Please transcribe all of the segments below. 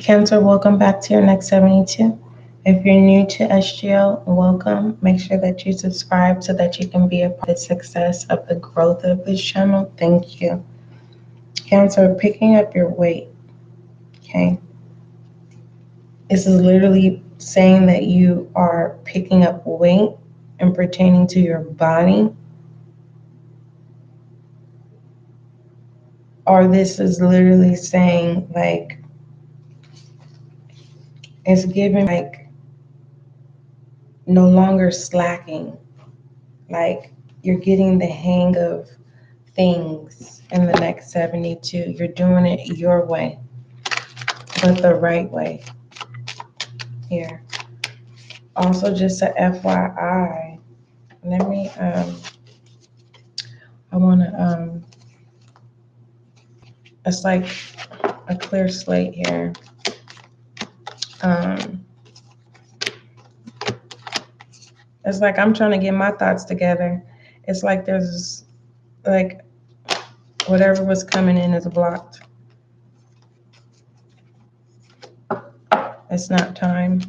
Cancer, welcome back to your next 72. If you're new to SGL, welcome. Make sure that you subscribe so that you can be a part of the success of the growth of this channel. Thank you. Cancer, picking up your weight. Okay. This is literally saying that you are picking up weight and pertaining to your body. Or this is literally saying like, it's giving like no longer slacking. Like you're getting the hang of things in the next 72. You're doing it your way, but the right way here. Also, just a FYI, let me, I want to, it's like a clear slate here. It's like I'm trying to get my thoughts together. It's like there's like whatever was coming in is blocked. It's not time.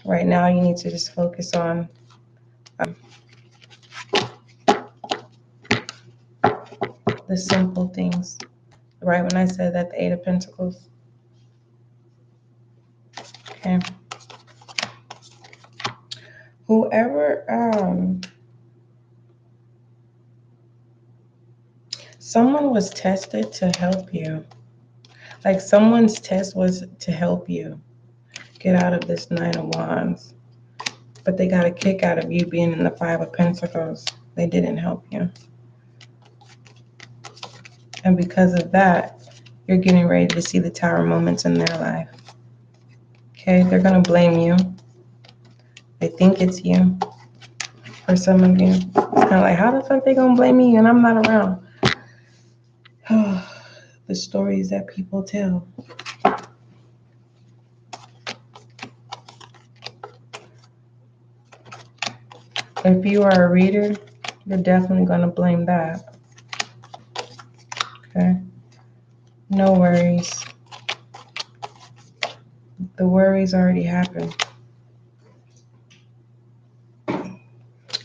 Right now, you need to just focus on the simple things. Right when I said that, the Eight of Pentacles. Okay. Whoever, someone was tested to help you. Like someone's test was to help you get out of this Nine of Wands. But they got a kick out of you being in the Five of Pentacles. They didn't help you. And because of that, you're getting ready to see the Tower moments in their life. Okay, they're going to blame you. They think it's you. For some of you, it's kind of like, how the fuck they going to blame me and I'm not around? The stories that people tell. If you are a reader, you're definitely going to blame that. Okay? No worries. The worries already happened.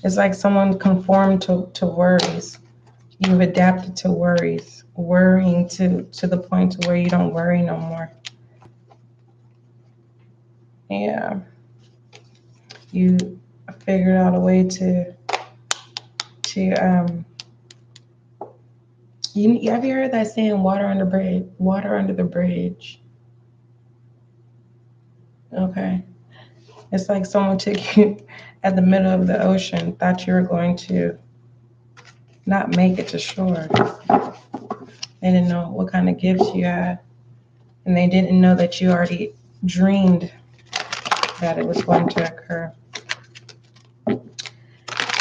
It's like someone conformed to worries. You've adapted to worries. Worrying to the point to where you don't worry no more. Yeah. You figured out a way to have you heard that saying, water under the bridge? Okay. It's like someone took you at the middle of the ocean, thought you were going to not make it to shore. They didn't know what kind of gifts you had. And they didn't know that you already dreamed that it was going to occur.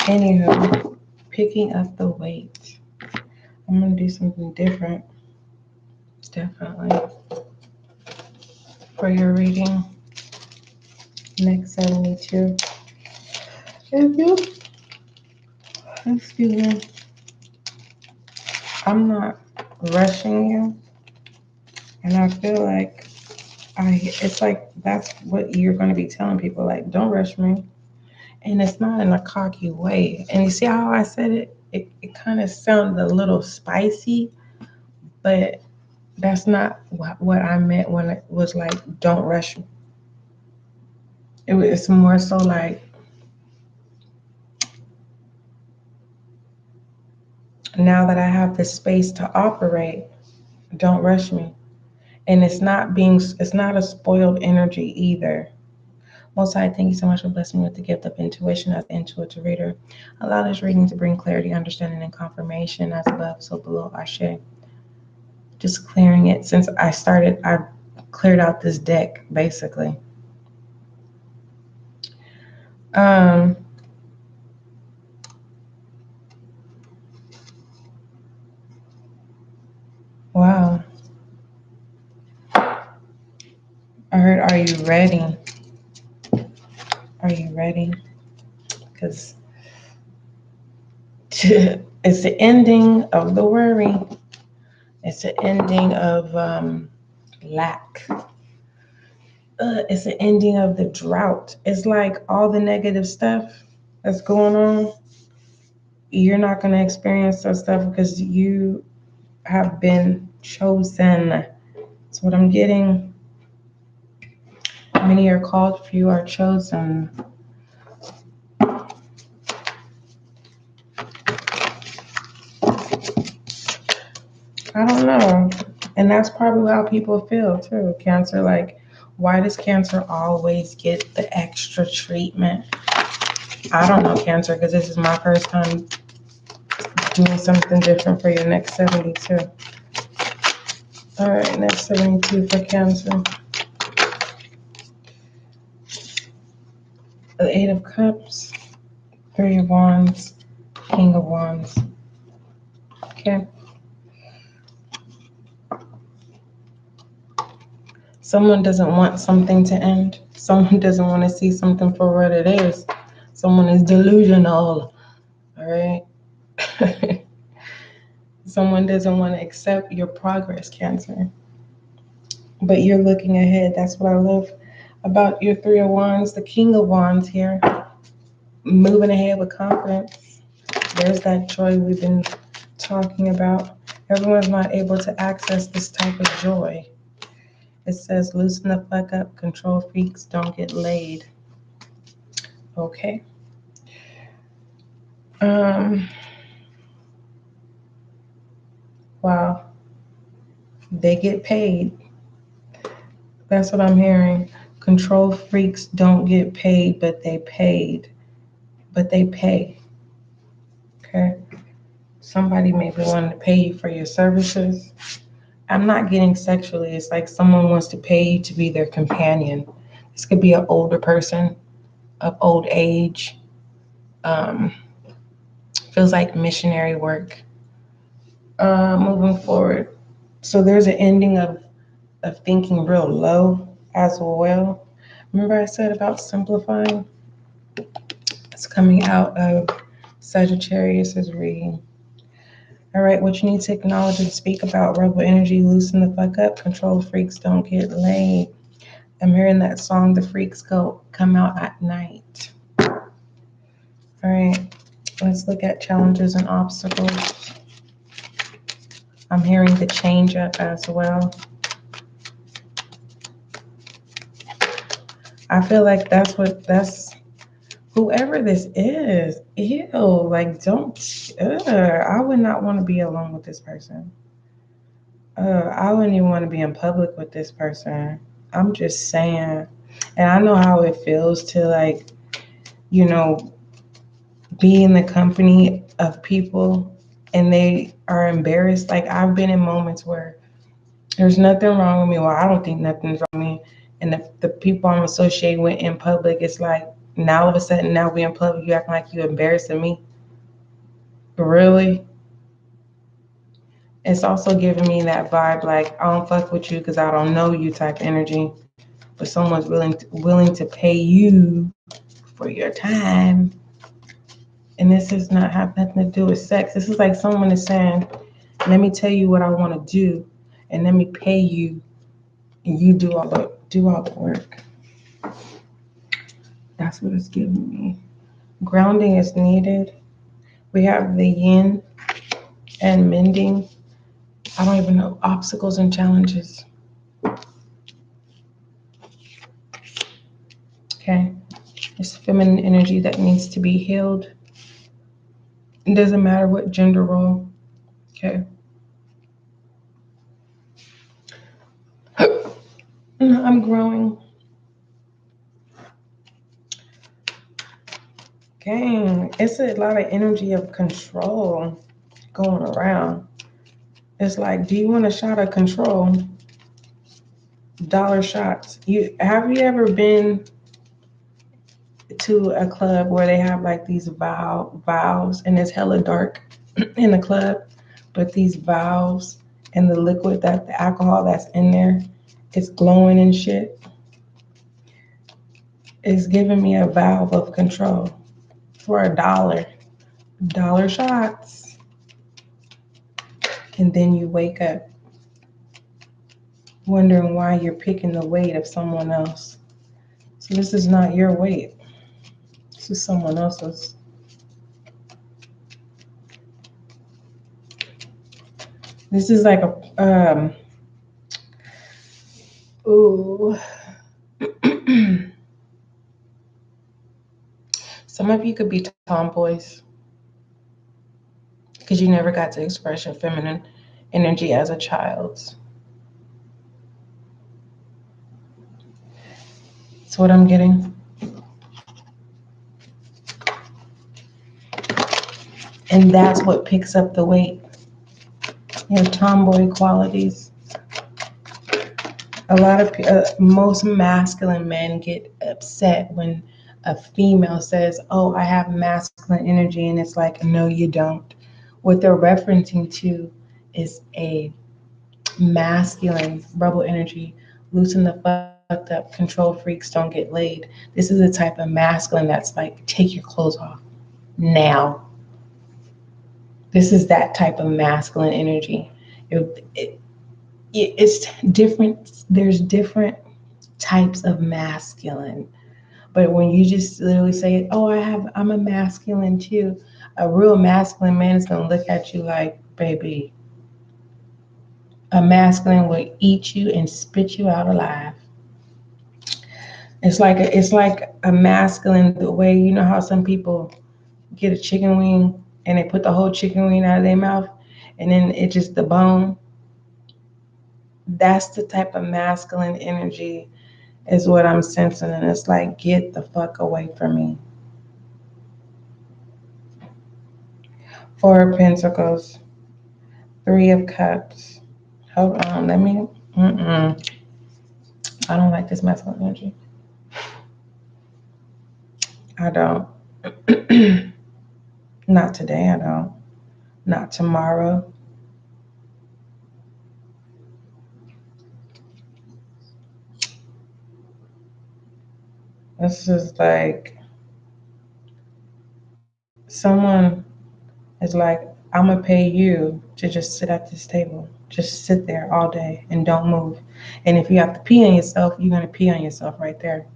Anywho, picking up the weight. I'm going to do something different. Definitely. For your reading. Next 72. Excuse me. I'm not rushing you. And I feel like it's like that's what you're going to be telling people. Like, don't rush me. And it's not in a cocky way. And you see how I said it? It kind of sounded a little spicy, but that's not what I meant when it was like, don't rush me. It's more so like, now that I have the space to operate, don't rush me. And it's not a spoiled energy either. Most High, thank you so much for blessing me with the gift of intuition as an intuitive reader. Allow this reading to bring clarity, understanding, and confirmation as above, so below. Ashe. Just clearing it. Since I started, I cleared out this deck, basically. Wow. I heard, are you ready? Are you ready? Because it's the ending of the worry. It's the ending of lack. It's an ending of the drought. It's like all the negative stuff that's going on. You're not going to experience that stuff because you have been chosen. That's what I'm getting. Many are called, few are chosen. I don't know. And that's probably how people feel too. Cancer, like, why does cancer always get the extra treatment? I don't know, Cancer, because this is my first time doing something different for your next 72. All right, next 72 for Cancer. The Eight of Cups, Three of Wands, King of Wands. Okay. Someone doesn't want something to end. Someone doesn't want to see something for what it is. Someone is delusional. All right. Someone doesn't want to accept your progress, Cancer. But you're looking ahead. That's what I love about your Three of Wands, the King of Wands here. Moving ahead with confidence. There's that joy we've been talking about. Everyone's not able to access this type of joy. It says, loosen the fuck up. Control freaks don't get laid. Okay. Wow. They get paid. That's what I'm hearing. Control freaks don't get paid, but they paid. But they pay. Okay. Somebody may be wanting to pay you for your services. I'm not getting sexually. It's like someone wants to pay you to be their companion. This could be an older person of old age. Feels like missionary work. Moving forward. So there's an ending of thinking real low as well. Remember I said about simplifying? It's coming out of Sagittarius's reading. All right, what you need to acknowledge and speak about: rebel energy, loosen the fuck up, control freaks don't get laid. I'm hearing that song, The Freaks Come Out at Night. All right, let's look at challenges and obstacles. I'm hearing the change up as well. I feel like that's whoever this is. Ew, like I would not want to be alone with this person. I wouldn't even want to be in public with this person. I'm just saying. And I know how it feels to, like, you know, be in the company of people and they are embarrassed. Like, I've been in moments where there's nothing wrong with me. Well, I don't think nothing's wrong with me. And the people I'm associated with in public, it's like, now all of a sudden, now we're in public, you acting like you're embarrassing me. Really? It's also giving me that vibe, like, I don't fuck with you because I don't know you type energy. But someone's willing to pay you for your time. And this does not have nothing to do with sex. This is like someone is saying, let me tell you what I want to do, and let me pay you, and you do all the work. That's what it's giving me. Grounding is needed. We have the yin and mending. I don't even know. Obstacles and challenges. Okay. It's feminine energy that needs to be healed. It doesn't matter what gender role. Okay. I'm growing. Dang, it's a lot of energy of control going around. It's like, do you want a shot of control? Dollar shots. Have you ever been to a club where they have like these valves and it's hella dark in the club, but these valves and the liquid, that the alcohol that's in there, it's glowing and shit. It's giving me a valve of control for $1. Dollar shots. And then you wake up. wondering why you're picking the weight of someone else. So this is not your weight. This is someone else's. This is like a ooh. Some of you could be tomboys because you never got to express your feminine energy as a child. That's what I'm getting. And that's what picks up the weight. Your tomboy qualities. A lot of most masculine men get upset when a female says, "Oh, I have masculine energy," and it's like, "No, you don't." What they're referencing to is a masculine rebel energy. Loosen the fucked up, control freaks don't get laid. This is a type of masculine that's like, take your clothes off now. This is that type of masculine energy. It's different. There's different types of masculine. But when you just literally say, "Oh, I'm a masculine too," a real masculine man is gonna look at you like, "Baby, a masculine will eat you and spit you out alive." It's like a masculine the way you know how some people get a chicken wing and they put the whole chicken wing out of their mouth and then it just the bone. That's the type of masculine energy is what I'm sensing, and it's like, get the fuck away from me. Four of Pentacles, Three of Cups. Hold on, let me. I don't like this masculine energy. I don't. Not today. I don't. Not tomorrow. This is like someone is like, I'm gonna pay you to just sit at this table. Just sit there all day and don't move. And if you have to pee on yourself, you're gonna pee on yourself right there.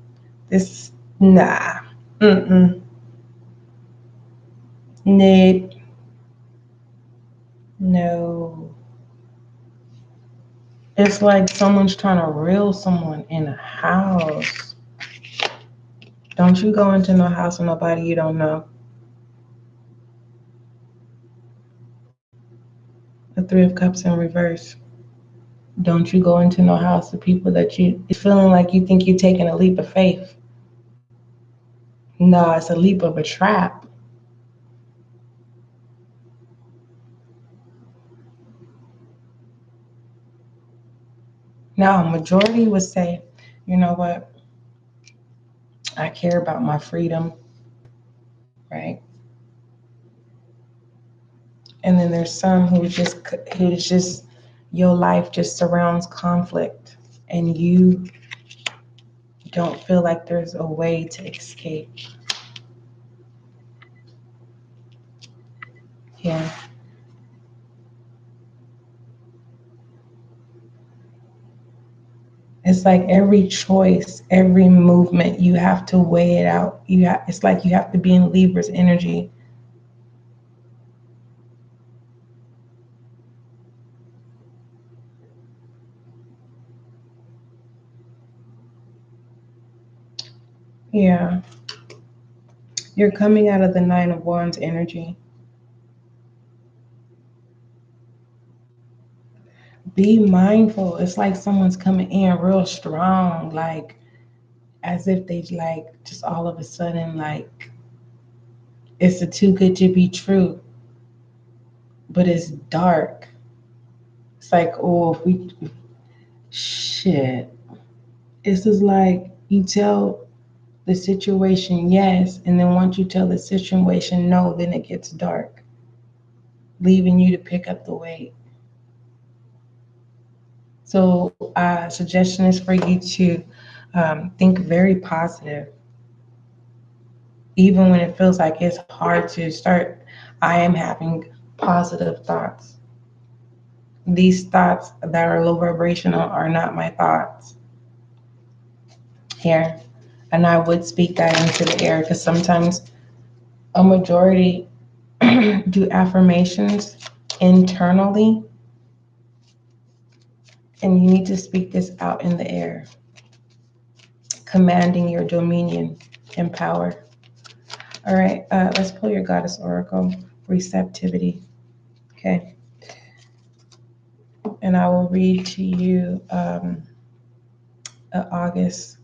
This, nah. Mm-mm. Nope. No. It's like someone's trying to reel someone in a house. Don't you go into no house with nobody you don't know. The Three of Cups in reverse. Don't you go into no house with people that it's feeling like you think you're taking a leap of faith. No, it's a leap of a trap. Now, a majority would say, you know what? I care about my freedom, right? And then there's some who's just your life just surrounds conflict, and you don't feel like there's a way to escape. Yeah. It's like every choice, every movement, you have to weigh it out. It's like you have to be in Libra's energy. Yeah. You're coming out of the Nine of Wands energy. Be mindful. It's like someone's coming in real strong, like as if they like just all of a sudden like it's a too good to be true, but it's dark. It's like, oh, if we shit. It's just like you tell the situation yes, and then once you tell the situation no, then it gets dark, leaving you to pick up the weight. So, suggestion is for you to think very positive, even when it feels like it's hard to start. I am having positive thoughts. These thoughts that are low vibrational are not my thoughts here. And I would speak that into the air because sometimes a majority do affirmations internally, and you need to speak this out in the air, commanding your dominion and power. All right, let's pull your goddess oracle, receptivity. Okay, and I will read to you August.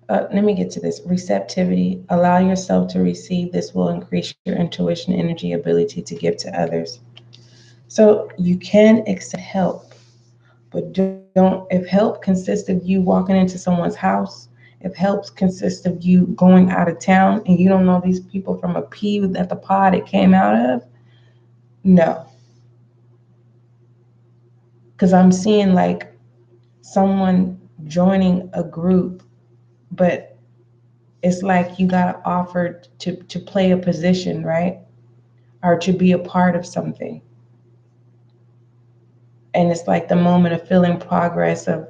Let me get to this. Receptivity. Allow yourself to receive. This will increase your intuition, energy, ability to give to others. So you can accept help, but don't. If help consists of you walking into someone's house, if help consists of you going out of town and you don't know these people from a pea at the pod it came out of, no. Because I'm seeing like someone joining a group, but it's like you got offered to play a position, right? Or to be a part of something. And it's like the moment of feeling progress of,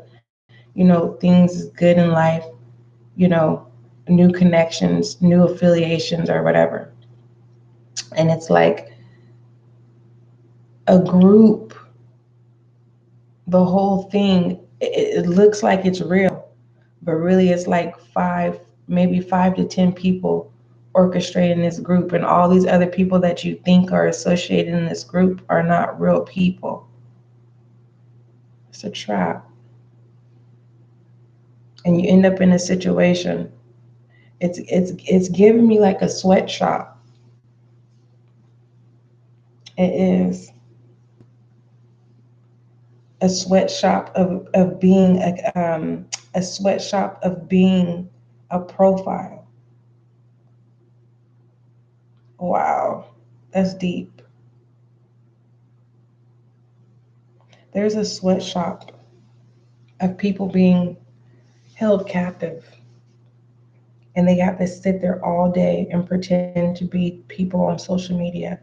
things is good in life, you know, new connections, new affiliations or whatever. And it's like a group, the whole thing, it looks like it's real, but really it's like maybe 5 to 10 people orchestrating this group, and all these other people that you think are associated in this group are not real people. It's a trap. And you end up in a situation. It's giving me like a sweatshop. It is a sweatshop of being a sweatshop of being a profile. Wow, that's deep. There's a sweatshop of people being held captive, and they have to sit there all day and pretend to be people on social media.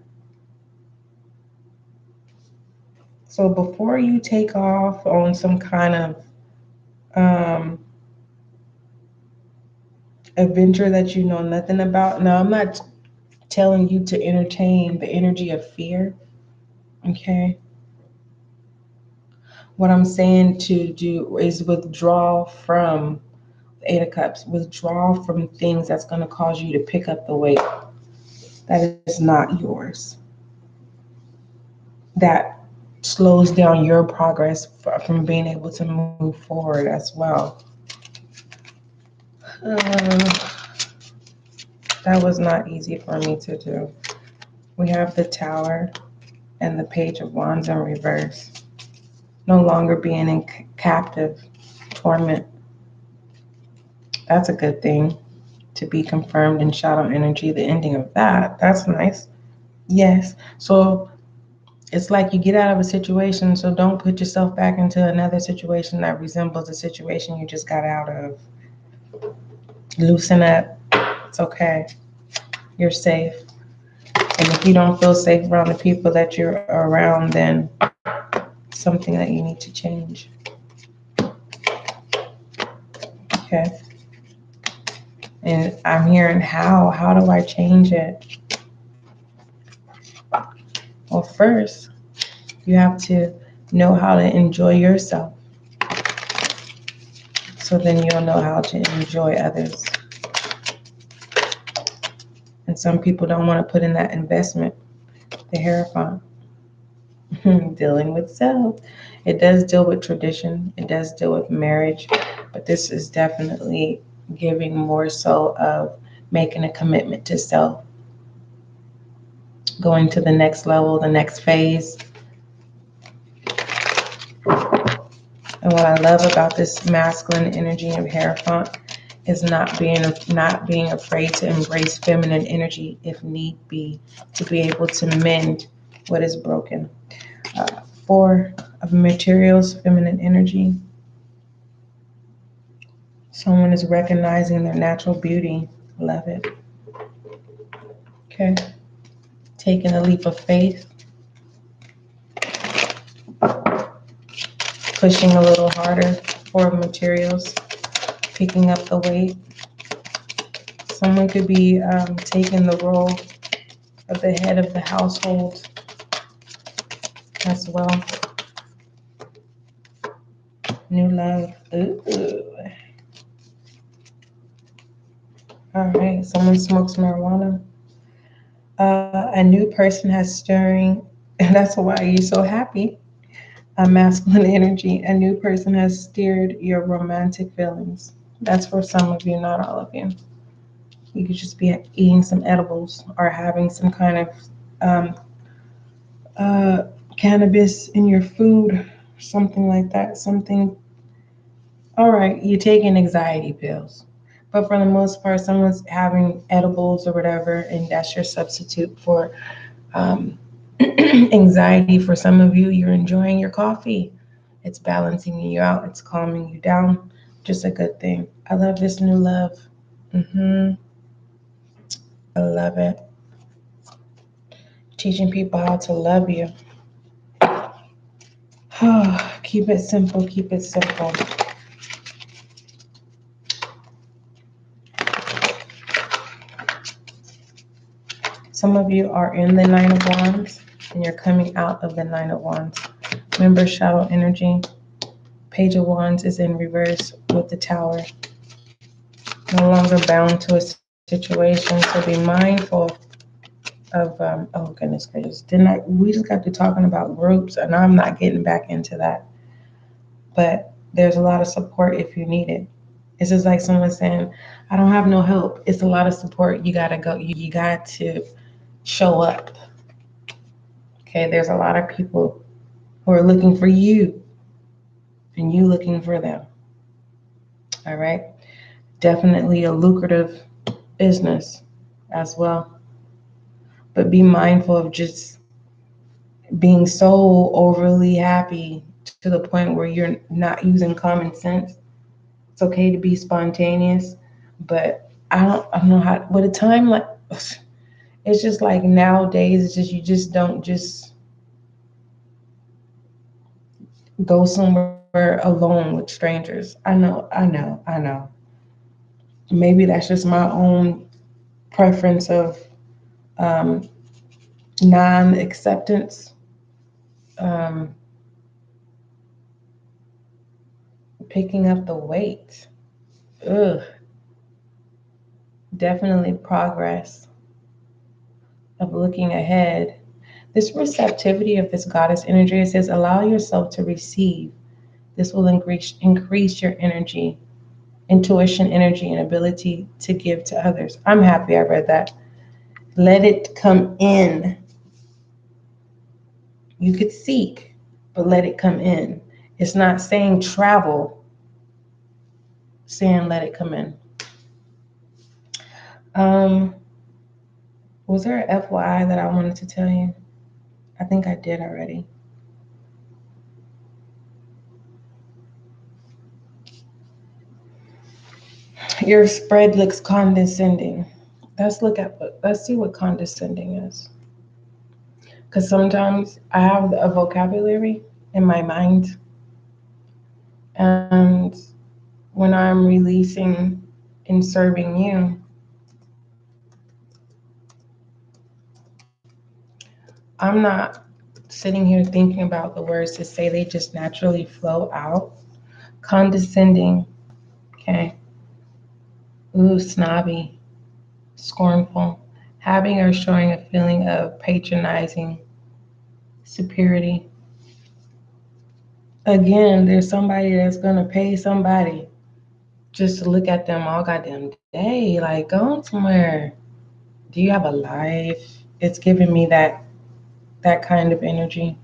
So before you take off on some kind of adventure that you know nothing about, now I'm not telling you to entertain the energy of fear, okay? What I'm saying to do is withdraw from the Eight of Cups, withdraw from things that's going to cause you to pick up the weight that is not yours, that slows down your progress from being able to move forward as well. That was not easy for me to do. We have the Tower and the Page of Wands in reverse. No longer being in captive torment. That's a good thing to be confirmed in shadow energy. The ending of that's nice. Yes. So it's like you get out of a situation, so don't put yourself back into another situation that resembles the situation you just got out of. Loosen up. It's okay. You're safe. And if you don't feel safe around the people that you're around, then something that you need to change. Okay. And I'm hearing how do I change it? Well, first, you have to know how to enjoy yourself. So then you'll know how to enjoy others. And some people don't want to put in that investment. The Hierophant. Dealing with self. It does deal with tradition. It does deal with marriage. But this is definitely giving more so of making a commitment to self. Going to the next level, the next phase. And what I love about this masculine energy of Hierophant is not being afraid to embrace feminine energy if need be, to be able to mend what is broken. 4 of materials, feminine energy. Someone is recognizing their natural beauty. Love it. Okay. Taking a leap of faith. pushing a little harder for materials, picking up the weight. Someone could be taking the role of the head of the household as well. New love. Ooh. All right, someone smokes marijuana. A new person has stirring, and that's why you're so happy. A masculine energy. A new person has stirred your romantic feelings. That's for some of you, not all of you. You could just be eating some edibles or having some kind of um, cannabis in your food, something like that. Something. All right, you're taking anxiety pills. But for the most part, someone's having edibles or whatever, and that's your substitute for um, anxiety. For some of you, you're enjoying your coffee. It's balancing you out. It's calming you down. Just a good thing. I love this new love. I love it. Teaching people how to love you. Keep it simple. Keep it simple. Some of you are in the Nine of Wands and you're coming out of the Nine of Wands. Remember, shadow energy. Page of Wands is in reverse with the Tower. No longer bound to a situation, so be mindful of. Oh goodness gracious! We just got to talking about groups, and I'm not getting back into that. But there's a lot of support if you need it. It's just like someone saying, "I don't have no help." It's a lot of support. You gotta go. You got to show up. Okay, there's a lot of people who are looking for you, and you looking for them. All right. Definitely a lucrative business as well. But be mindful of just being so overly happy to the point where you're not using common sense. It's okay to be spontaneous, but I don't know how. With a time like, it's just like nowadays, it's just you just don't just go somewhere alone with strangers. I know. Maybe that's just my own preference of um, non-acceptance. Um, Picking up the weight. Ugh. Definitely progress of looking ahead. This receptivity of this goddess energy, it says, allow yourself to receive. This will increase your energy, intuition, energy, and ability to give to others. I'm happy I read that. Let it come in. You could seek, but let it come in. It's not saying travel, saying let it come in. Um, was there an FYI that I wanted to tell you? I think I did already. Your spread looks condescending. Let's see what condescending is. Because sometimes I have a vocabulary in my mind, and when I'm releasing and serving you, I'm not sitting here thinking about the words to say, they just naturally flow out. Condescending, okay. Ooh, snobby, scornful, having or showing a feeling of patronizing, superiority. Again, there's somebody that's gonna pay somebody just to look at them all goddamn day. Like, go somewhere. Do you have a life? It's giving me that kind of energy.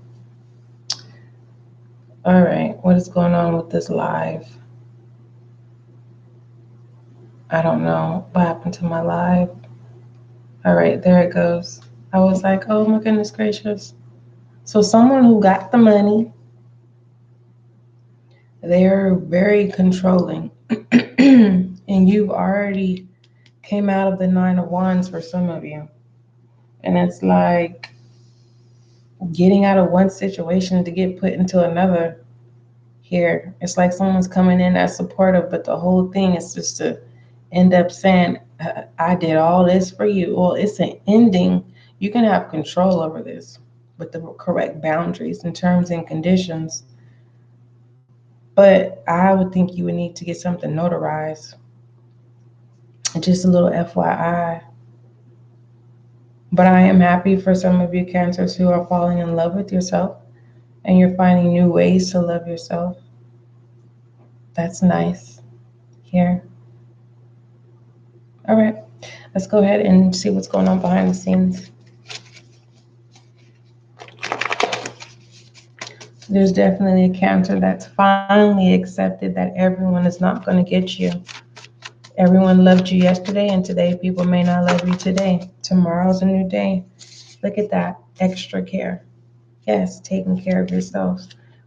All right, what is going on with this live? I don't know what happened to my live. All right, there it goes. I was like, oh my goodness gracious. So someone who got the money, they're very controlling. And you've already came out of the Nine of Wands for some of you. And it's like getting out of one situation to get put into another. here. It's like someone's coming in that's supportive, but the whole thing is just to end up saying, I did all this for you. Well, it's an ending. You can have control over this with the correct boundaries and terms and conditions. But I would think you would need to get something notarized. Just a little FYI. But I am happy for some of you Cancers who are falling in love with yourself and you're finding new ways to love yourself. That's nice. Here. All right. Let's go ahead and see what's going on behind the scenes. There's definitely a Cancer that's finally accepted that everyone is not going to get you. Everyone loved you yesterday, and today people may not love you today. Tomorrow's a new day. Look at that. Extra care. Yes, taking care of yourself.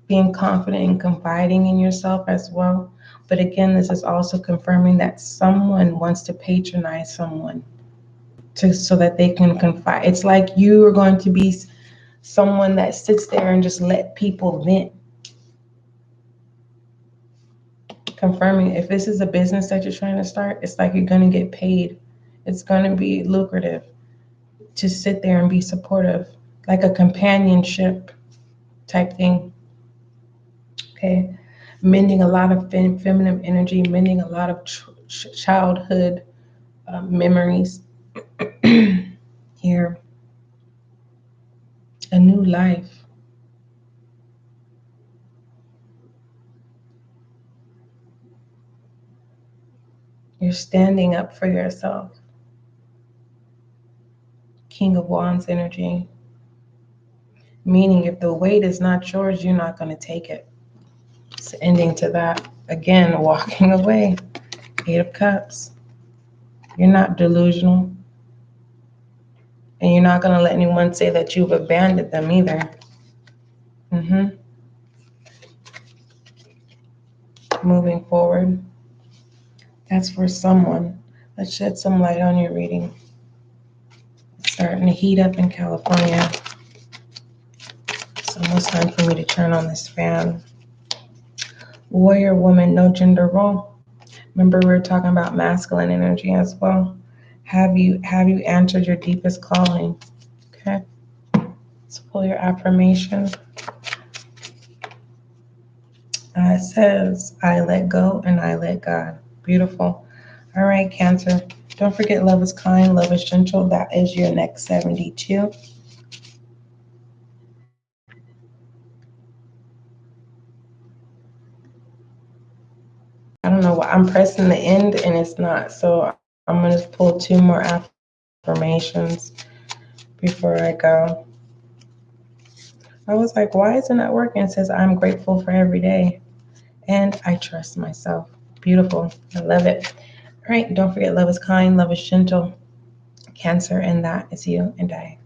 Being confident and confiding in yourself as well. But again, this is also confirming that someone wants to patronize someone so that they can confide. It's like you are going to be someone that sits there and just let people vent. Confirming if this is a business that you're trying to start, it's like you're going to get paid. It's going to be lucrative to sit there and be supportive, like a companionship type thing. Okay. Mending a lot of feminine energy, mending a lot of childhood memories. Here. A new life. You're standing up for yourself. King of Wands energy. Meaning if the weight is not yours, you're not going to take it. It's ending to that. Again, walking away. 8 of Cups. You're not delusional. And you're not going to let anyone say that you've abandoned them either. Moving forward. That's for someone. Let's shed some light on your reading. It's starting to heat up in California. It's almost time for me to turn on this fan. Warrior woman, no gender role. Remember we were talking about masculine energy as well. Have you answered your deepest calling? Okay. Let's pull your affirmation. It says, I let go and I let God. Beautiful. All right, Cancer. Don't forget, love is kind, love is gentle. That is your next 72. I don't know why I'm pressing the end and it's not. So I'm going to pull 2 more affirmations before I go. I was like, why isn't that working? It says, I'm grateful for every day and I trust myself. Beautiful. I love it. All right. Don't forget, love is kind, love is gentle. Cancer, and that is you and I.